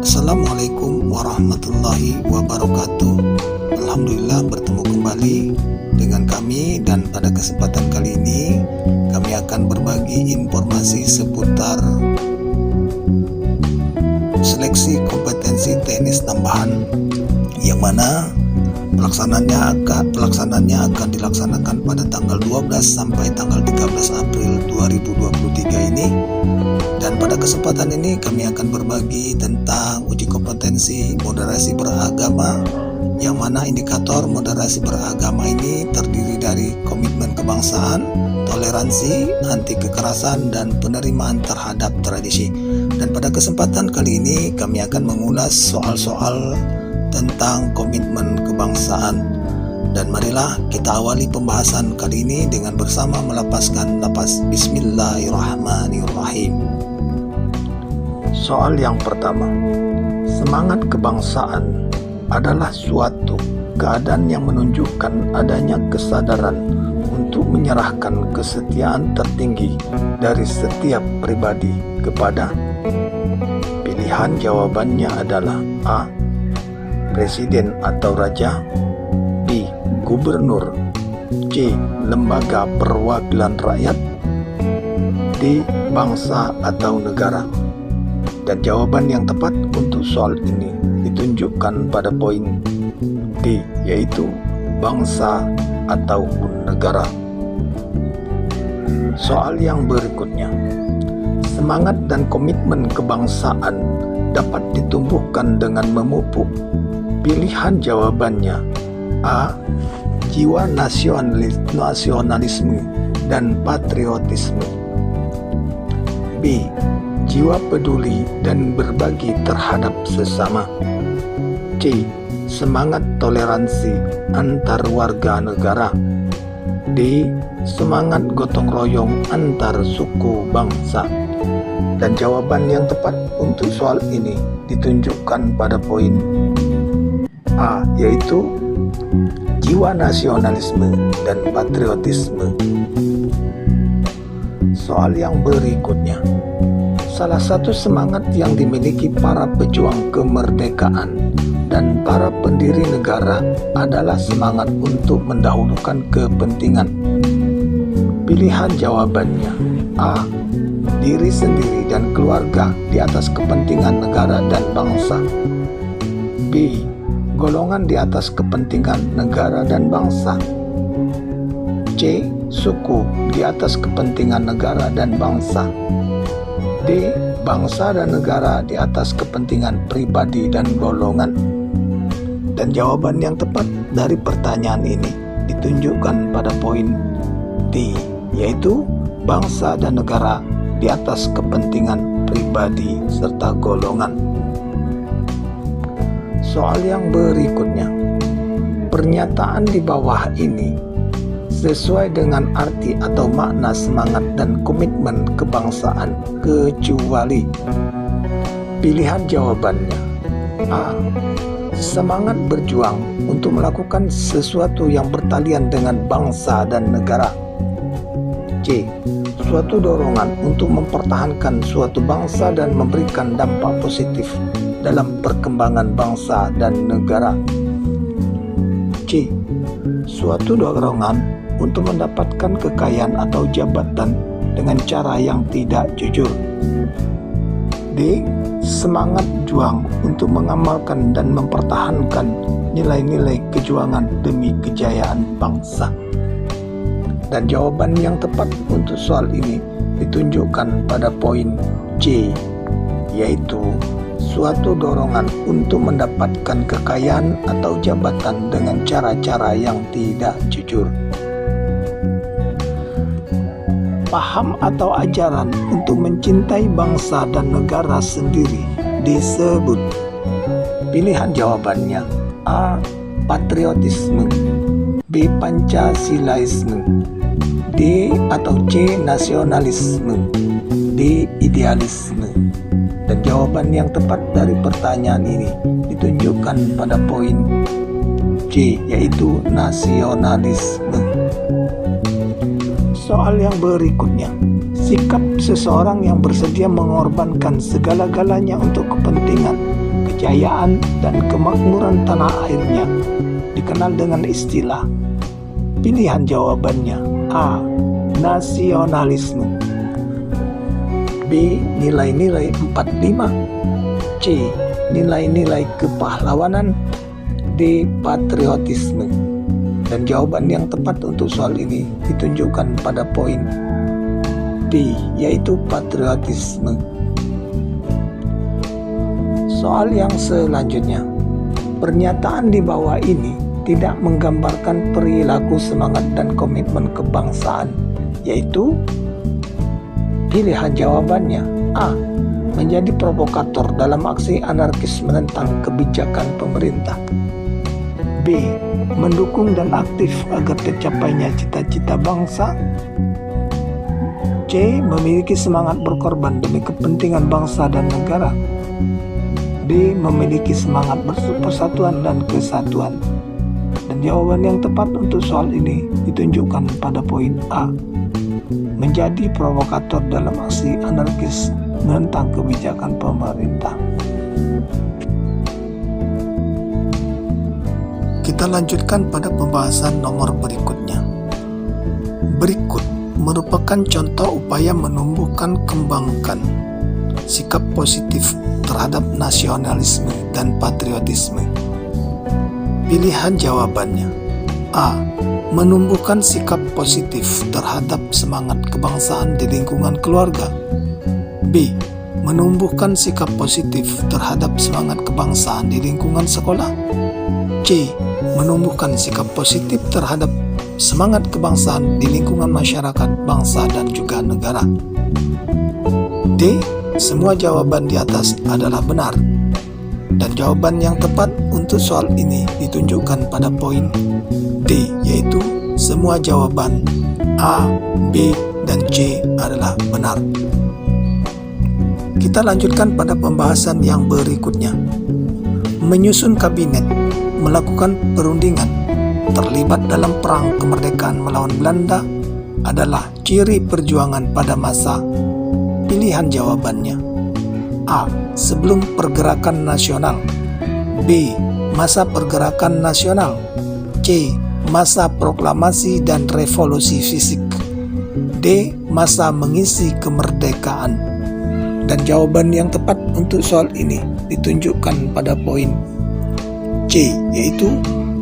Assalamualaikum warahmatullahi wabarakatuh. Alhamdulillah bertemu kembali dengan kami, dan pada kesempatan kali ini kami akan berbagi informasi seputar seleksi kompetensi teknis tambahan yang mana pelaksananya akan dilaksanakan pada tanggal 12 sampai tanggal 13 April 2023 ini. Dan pada kesempatan ini kami akan berbagi tentang uji kompetensi moderasi beragama, yang mana indikator moderasi beragama ini terdiri dari komitmen kebangsaan, toleransi, anti kekerasan, dan penerimaan terhadap tradisi. Dan pada kesempatan kali ini kami akan mengulas soal-soal tentang komitmen kebangsaan. Dan marilah kita awali pembahasan kali ini dengan bersama melafazkan lafaz Bismillahirrahmanirrahim. Soal yang pertama, semangat kebangsaan adalah suatu keadaan yang menunjukkan adanya kesadaran untuk menyerahkan kesetiaan tertinggi dari setiap pribadi kepada. Pilihan jawabannya adalah A. Presiden atau Raja, B. Gubernur, C. Lembaga perwakilan rakyat, D. Bangsa atau negara. Dan jawaban yang tepat untuk soal ini ditunjukkan pada poin D, yaitu bangsa ataupun negara. Soal yang berikutnya, semangat dan komitmen kebangsaan dapat ditumbuhkan dengan memupuk. Pilihan jawabannya A. Jiwa nasionalisme dan patriotisme, B. Jiwa peduli dan berbagi terhadap sesama, C. Semangat toleransi antar warga negara, D. Semangat gotong royong antar suku bangsa. Dan jawaban yang tepat untuk soal ini ditunjukkan pada poin A, yaitu jiwa nasionalisme dan patriotisme. Soal yang berikutnya, salah satu semangat yang dimiliki para pejuang kemerdekaan dan para pendiri negara adalah semangat untuk mendahulukan kepentingan. Pilihan jawabannya A. Diri sendiri dan keluarga di atas kepentingan negara dan bangsa, B. Golongan di atas kepentingan negara dan bangsa, C. Suku di atas kepentingan negara dan bangsa, D. Bangsa dan negara di atas kepentingan pribadi dan golongan. Dan jawaban yang tepat dari pertanyaan ini ditunjukkan pada poin D, yaitu bangsa dan negara di atas kepentingan pribadi serta golongan. Soal yang berikutnya, pernyataan di bawah ini sesuai dengan arti atau makna semangat dan komitmen kebangsaan, kecuali. Pilihan jawabannya A. Semangat berjuang untuk melakukan sesuatu yang bertalian dengan bangsa dan negara, C. Suatu dorongan untuk mempertahankan suatu bangsa dan memberikan dampak positif dalam perkembangan bangsa dan negara, C. Suatu dorongan untuk mendapatkan kekayaan atau jabatan dengan cara yang tidak jujur, D. Semangat juang untuk mengamalkan dan mempertahankan nilai-nilai kejuangan demi kejayaan bangsa. Dan jawaban yang tepat untuk soal ini ditunjukkan pada poin C, yaitu suatu dorongan untuk mendapatkan kekayaan atau jabatan dengan cara-cara yang tidak jujur. Paham atau ajaran untuk mencintai bangsa dan negara sendiri disebut. Pilihan jawabannya A. Patriotisme, B. Pancasilaisme, D atau C. Nasionalisme, D. Idealisme. Dan jawaban yang tepat dari pertanyaan ini ditunjukkan pada poin C, yaitu nasionalisme. Soal yang berikutnya, sikap seseorang yang bersedia mengorbankan segala-galanya untuk kepentingan kejayaan dan kemakmuran tanah airnya dikenal dengan istilah? Pilihan jawabannya: A. Nasionalisme, B. Nilai-nilai 45, C. Nilai-nilai kepahlawanan, D. Patriotisme. Dan jawaban yang tepat untuk soal ini ditunjukkan pada poin D, yaitu patriotisme. Soal yang selanjutnya, pernyataan di bawah ini tidak menggambarkan perilaku semangat dan komitmen kebangsaan, yaitu pilihan jawabannya: A. Menjadi provokator dalam aksi anarkis menentang kebijakan pemerintah, B. Mendukung dan aktif agar tercapainya cita-cita bangsa, C. Memiliki semangat berkorban demi kepentingan bangsa dan negara, D. Memiliki semangat persatuan dan kesatuan. Dan jawaban yang tepat untuk soal ini ditunjukkan pada poin A. Menjadi provokator dalam aksi anarkis menentang kebijakan pemerintah. Kita lanjutkan pada pembahasan nomor berikutnya. Berikut merupakan contoh upaya menumbuhkan kembangkan sikap positif terhadap nasionalisme dan patriotisme. Pilihan jawabannya: A. Menumbuhkan sikap positif terhadap semangat kebangsaan di lingkungan keluarga, B. Menumbuhkan sikap positif terhadap semangat kebangsaan di lingkungan sekolah, C. Menumbuhkan sikap positif terhadap semangat kebangsaan di lingkungan masyarakat, bangsa, dan juga negara, D. Semua jawaban di atas adalah benar. Dan jawaban yang tepat untuk soal ini ditunjukkan pada poin D, yaitu semua jawaban A, B, dan C adalah benar. Kita lanjutkan pada pembahasan yang berikutnya. Menyusun kabinet, melakukan perundingan, terlibat dalam perang kemerdekaan melawan Belanda adalah ciri perjuangan pada masa. Pilihan jawabannya: A. Sebelum pergerakan nasional, B. Masa pergerakan nasional, C. Masa proklamasi dan revolusi fisik, D. Masa mengisi kemerdekaan. Dan jawaban yang tepat untuk soal ini ditunjukkan pada poin C, yaitu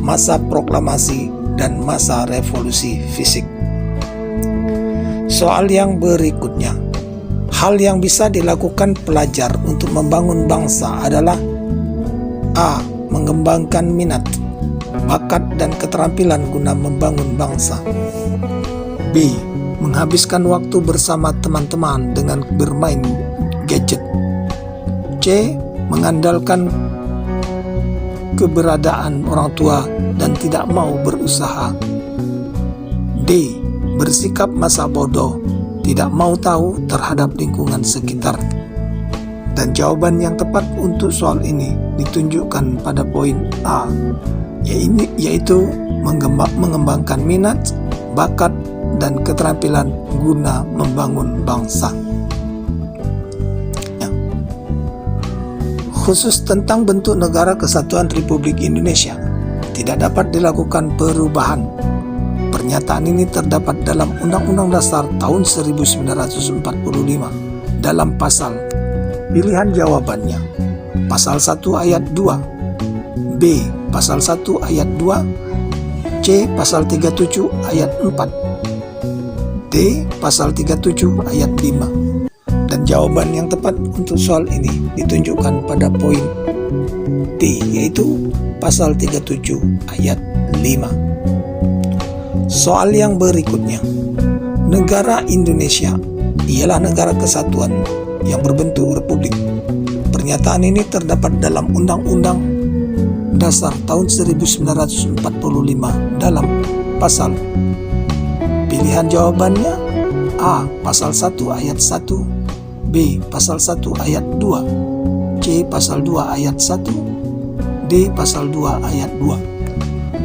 masa proklamasi dan masa revolusi fisik. Soal yang berikutnya, hal yang bisa dilakukan pelajar untuk membangun bangsa adalah: A. Mengembangkan minat, bakat, dan keterampilan guna membangun bangsa, B. Menghabiskan waktu bersama teman-teman dengan bermain gadget, C. Mengandalkan keberadaan orang tua dan tidak mau berusaha, D. Bersikap masa bodoh, tidak mau tahu terhadap lingkungan sekitar. Dan jawaban yang tepat untuk soal ini ditunjukkan pada poin A, yaitu mengembangkan minat, bakat, dan keterampilan guna membangun bangsa. Khusus tentang bentuk Negara Kesatuan Republik Indonesia, tidak dapat dilakukan perubahan. Pernyataan ini terdapat dalam Undang-Undang Dasar tahun 1945 dalam pasal. Pilihan jawabannya: Pasal 1 ayat 2, B. Pasal 1 ayat 2, C. Pasal 37 ayat 4, D. Pasal 37 ayat 5. Dan jawaban yang tepat untuk soal ini ditunjukkan pada poin D, yaitu pasal 37 ayat 5. Soal yang berikutnya, negara Indonesia ialah negara kesatuan yang berbentuk republik. Pernyataan ini terdapat dalam Undang-Undang Dasar tahun 1945 dalam pasal. Pilihan jawabannya: A. Pasal 1 ayat 1, B. Pasal 1 ayat 2, C. Pasal 2 ayat 1, D. Pasal 2 ayat 2.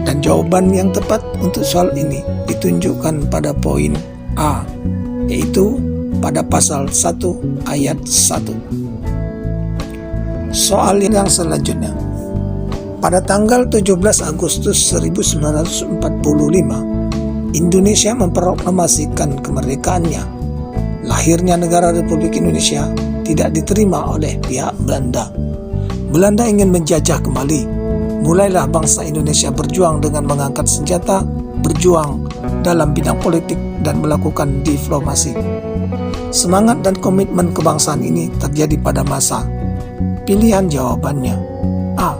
Dan jawaban yang tepat untuk soal ini ditunjukkan pada poin A, yaitu pada pasal 1 ayat 1. Soal yang selanjutnya. Pada tanggal 17 Agustus 1945, Indonesia memproklamasikan kemerdekaannya. Lahirnya negara Republik Indonesia tidak diterima oleh pihak Belanda. Belanda ingin menjajah kembali. Mulailah bangsa Indonesia berjuang dengan mengangkat senjata, berjuang dalam bidang politik dan melakukan diplomasi. Semangat dan komitmen kebangsaan ini terjadi pada masa. Pilihan jawabannya: A.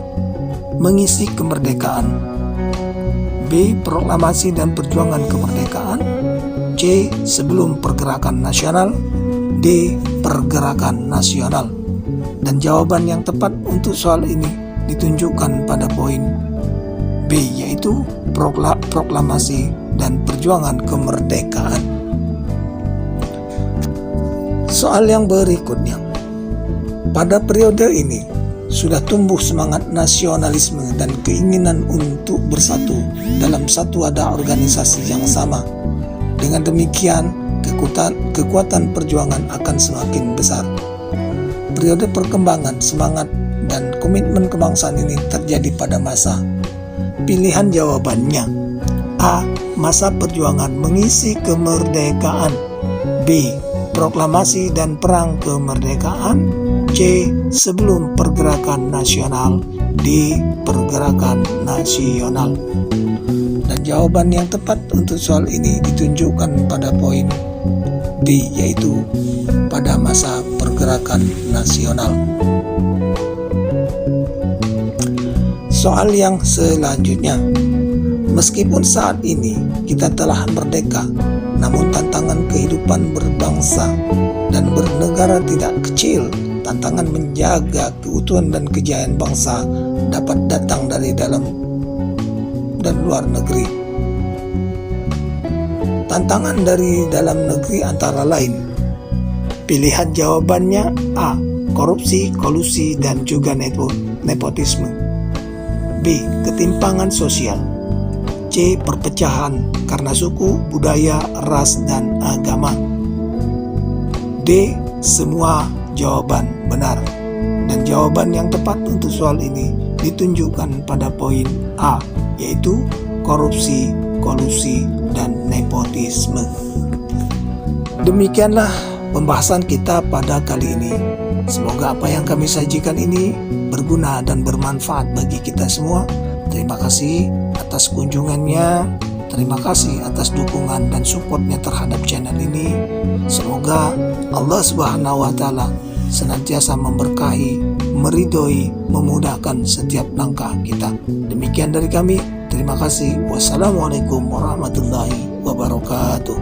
Mengisi kemerdekaan, B. Proklamasi dan perjuangan kemerdekaan, C. Sebelum pergerakan nasional, D. Pergerakan nasional. Dan jawaban yang tepat untuk soal ini ditunjukkan pada poin B, yaitu proklamasi dan perjuangan kemerdekaan. Soal yang berikutnya. Pada periode ini sudah tumbuh semangat nasionalisme dan keinginan untuk bersatu dalam satu wadah organisasi yang sama. Dengan demikian, kekuatan perjuangan akan semakin besar. Periode perkembangan semangat dan komitmen kebangsaan ini terjadi pada masa. Pilihan jawabannya: A. Masa perjuangan mengisi kemerdekaan, B. Proklamasi dan perang kemerdekaan, C. Sebelum pergerakan nasional, D. Pergerakan nasional. Dan jawaban yang tepat untuk soal ini ditunjukkan pada poin B, yaitu pada masa pergerakan nasional. Soal yang selanjutnya. Meskipun saat ini kita telah merdeka, namun tantangan kehidupan berbangsa dan bernegara tidak kecil. Tantangan menjaga keutuhan dan kejayaan bangsa dapat datang dari dalam dan luar negeri. Tantangan dari dalam negeri antara lain. Pilihan jawabannya: A. Korupsi, kolusi, dan juga nepotisme, B. Ketimpangan sosial, C. Perpecahan karena suku, budaya, ras, dan agama, D. Semua jawaban benar. Dan jawaban yang tepat untuk soal ini ditunjukkan pada poin A, yaitu korupsi, kolusi, dan nepotisme. Demikianlah pembahasan kita pada kali ini. Semoga apa yang kami sajikan ini berguna dan bermanfaat bagi kita semua. Terima kasih atas kunjungannya. Terima kasih atas dukungan dan supportnya terhadap channel ini. Semoga Allah Subhanahu wa Ta'ala senantiasa memberkahi, meridhoi, memudahkan setiap langkah kita. Demikian dari kami. Terima kasih. Wassalamualaikum warahmatullahi wabarakatuh.